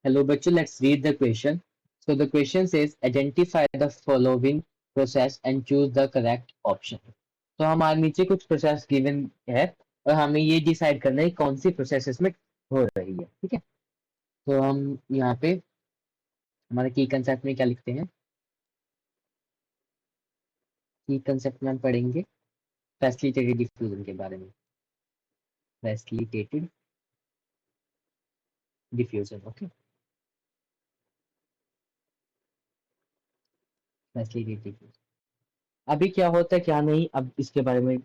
Hello, bachcho. Let's read the question. So the question says, identify the following process and choose the correct option. तो हमारे नीचे कुछ process given है और हमें ये डिसाइड करना है कौन सी प्रोसेस इसमें हो रही है, ठीक है। तो हम यहाँ पे हमारे की कंसेप्ट में क्या लिखते हैं। की कंसेप्ट में हम पढ़ेंगे फैसिलिटेटेड डिफ्यूजन के बारे में। Facilitated diffusion, okay. Facilitated diffusion अभी क्या होता है क्या नहीं, अब इसके बारे में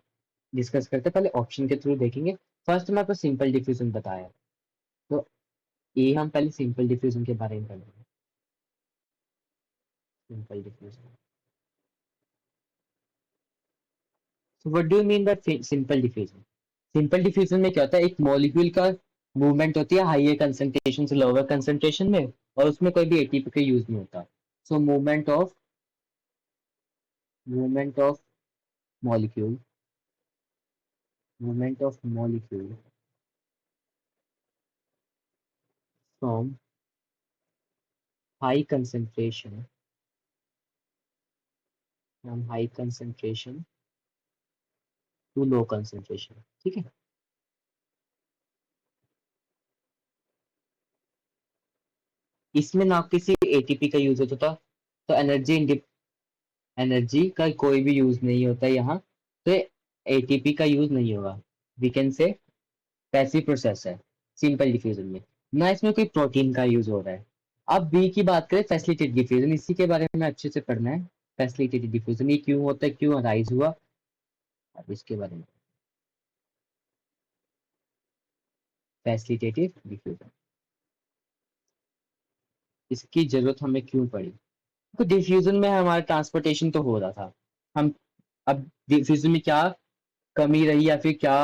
डिस्कस करते हैं। पहले ऑप्शन के थ्रू देखेंगे। फर्स्ट में आपको सिंपल डिफ्यूजन बताया, तो ये हम पहले सिंपल डिफ्यूजन के बारे में पढ़ेंगे। Simple diffusion, so what do you mean by simple diffusion. Simple diffusion में क्या होता है, एक मॉलिक्यूल का मूवमेंट होती है हाइयर कंसंट्रेशन से लोअर कंसंट्रेशन में, और उसमें कोई भी एटीपी का यूज नहीं होता। So movement of molecule movement of molecule from high concentration to low concentration, ठीक है। इसमें ना किसी एटीपी का यूज होता था, तो एनर्जी का कोई भी यूज नहीं होता यहाँ, तो एटीपी का यूज नहीं होगा। We can say passive process है सिंपल डिफ्यूजन में, ना इसमें कोई प्रोटीन का यूज हो रहा है। अब बी की बात करें, फैसिलिटेटेड डिफ्यूजन, इसी के बारे में अच्छे से पढ़ना है। फैसिलिटेटेड डिफ्यूजन ये क्यों होता है, क्यों अराइज हुआ, अब इसके बारे में। फैसिलिटेटेड डिफ्यूजन, इसकी जरूरत हमें क्यों पड़ी। तो डिफ्यूजन में हमारा ट्रांसपोर्टेशन तो हो रहा था, हम अब डिफ्यूजन में क्या कमी रही या फिर क्या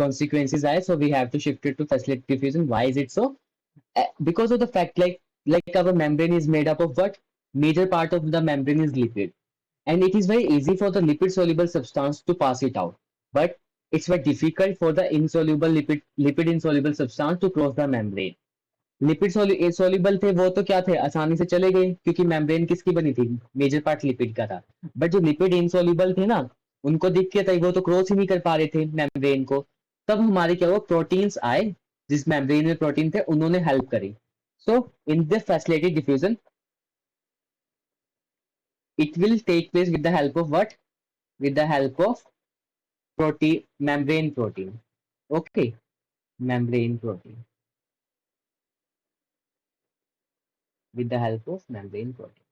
consequences आए, so we have to shift it to facilitated diffusion. Why is it so? Because of the fact like our membrane is made up of what? Major part of the membrane is lipid, and it is very easy for the lipid soluble substance to pass it out, but it's very difficult for the insoluble lipid insoluble substance to cross the membrane. Lipid soluble थे वो तो क्या थे, आसानी से चले गए क्योंकि मेम्ब्रेन किसकी बनी थी, मेजर पार्ट लिपिड का था। बट जो लिपिड इनसोल्यूबल थे ना, उनको दिक्कत आई, वो तो क्रॉस ही नहीं कर पा रहे थे मेम्ब्रेन को। तब हमारे क्या हुआ, प्रोटीन्स आए, जिस मेम्ब्रेन में प्रोटीन थे उन्होंने हेल्प करी। So in this facilitated diffusion it will take place with the help of what, with the help of membrane protein, okay, membrane protein, with the help of membrane protein।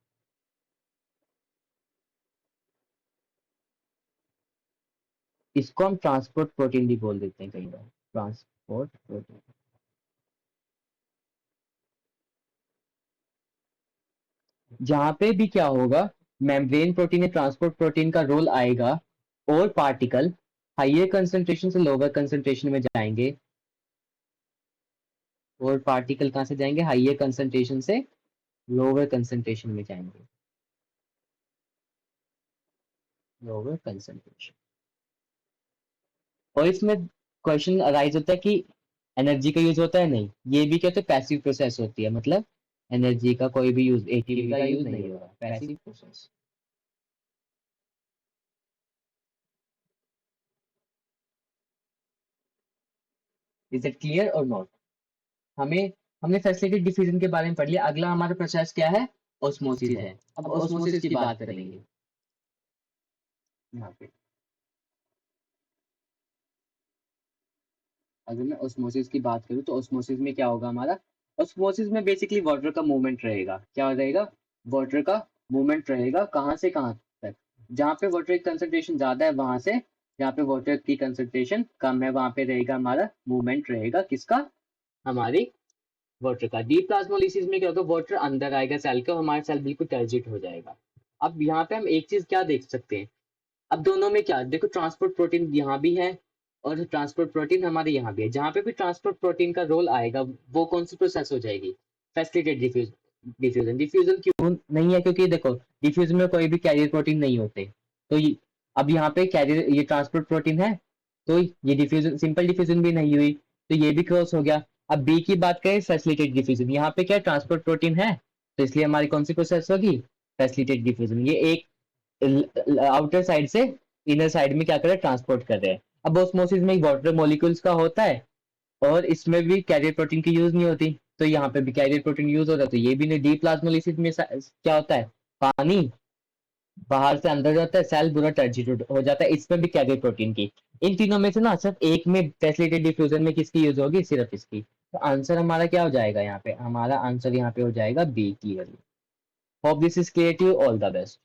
इसको हम transport protein भी बोल देते हैं कई बार, transport protein. जहां पे भी क्या होगा, मेम्ब्रेन प्रोटीन या ट्रांसपोर्ट प्रोटीन का रोल आएगा, और पार्टिकल हाइयर कंसंट्रेशन से लोअर कंसंट्रेशन में जाएंगे, और पार्टिकल कहां से जाएंगे, हाइयर कंसंट्रेशन से लोअर कंसंट्रेशन में जाएंगे, लोअर कंसंट्रेशन। और इसमें क्वेश्चन अराइज होता है कि एनर्जी का यूज होता है, नहीं, ये भी कहते हैं पैसिव प्रोसेस होती है, मतलब एनर्जी का कोई भी यूज, एटीपी का यूज नहीं होगा, passive process. Is it clear और नॉट। हमें हमने फैसिलिटेटेड डिफ्यूजन के बारे में पढ़ लिया। अगला हमारा प्रोसेस क्या है, ऑस्मोसिस है। अब ऑस्मोसिस की बात करेंगे यहाँ पे। अगर मैं ऑस्मोसिस की बात करूँ तो ऑस्मोसिस में क्या होगा हमारा, ऑस्मोसिस में बेसिकली वाटर का मूवमेंट रहेगा। क्या रहेगा, वाटर का मूवमेंट रहेगा, कहाँ से कहाँ तक। जहाँ पे वाटर की कंसंट्रेशन ज्यादा है वहां से, जहाँ पे वाटर की कंसंट्रेशन कम है वहां पे रहेगा हमारा मूवमेंट, रहेगा किसका, हमारी वाटर का। डीप प्लाज्मोलिसिस में क्या होगा, वाटर अंदर आएगा सेल के और हमारा सेल बिल्कुल टर्जिट हो जाएगा। अब यहाँ पे हम एक चीज क्या देख सकते हैं, अब दोनों में क्या देखो, ट्रांसपोर्ट प्रोटीन यहाँ भी है और ट्रांसपोर्ट प्रोटीन हमारे यहाँ भी है। जहाँ पे भी ट्रांसपोर्ट प्रोटीन का रोल आएगा वो कौन सी प्रोसेस हो जाएगी, फैसिलिटेटेड डिफ्यूजन। डिफ्यूजन क्यों नहीं है, क्योंकि देखो डिफ्यूजन में कोई भी कैरियर प्रोटीन नहीं होते, तो अब यहाँ पे कैरियर, ये ट्रांसपोर्ट प्रोटीन है, तो ये डिफ्यूजन, सिंपल डिफ्यूजन भी नहीं हुई, तो ये भी क्रॉस हो गया। अब बी की बात करें, फैसिलिटेट डिफ्यूजन, यहाँ पे क्या ट्रांसपोर्ट प्रोटीन है, तो इसलिए हमारी कौन सी प्रोसेस होगी, फैसिलिटेट डिफ्यूजन। ये एक आउटर साइड से इनर साइड में क्या कर रहे हैं, ट्रांसपोर्ट कर रहे हैं। अब ऑस्मोसिस में वाटर मॉलिक्यूल्स का होता है, और इसमें भी कैरियर प्रोटीन की यूज नहीं होती, तो यहाँ पे भी कैरियर प्रोटीन यूज होता है, तो ये भी नहीं। डी प्लाज्मोलिसिस में क्या होता है, पानी बाहर से अंदर जाता है, सेल पूरा टर्जिट्यूड हो जाता है, इसमें भी कैरियर प्रोटीन की। इन तीनों में से ना सिर्फ एक में फैसिलिटेड डिफ्यूजन में किसकी यूज होगी, सिर्फ इसकी। तो आंसर हमारा क्या हो जाएगा यहाँ पे, हमारा आंसर यहाँ पे हो जाएगा बी की value. Hope this is clear to, all the best.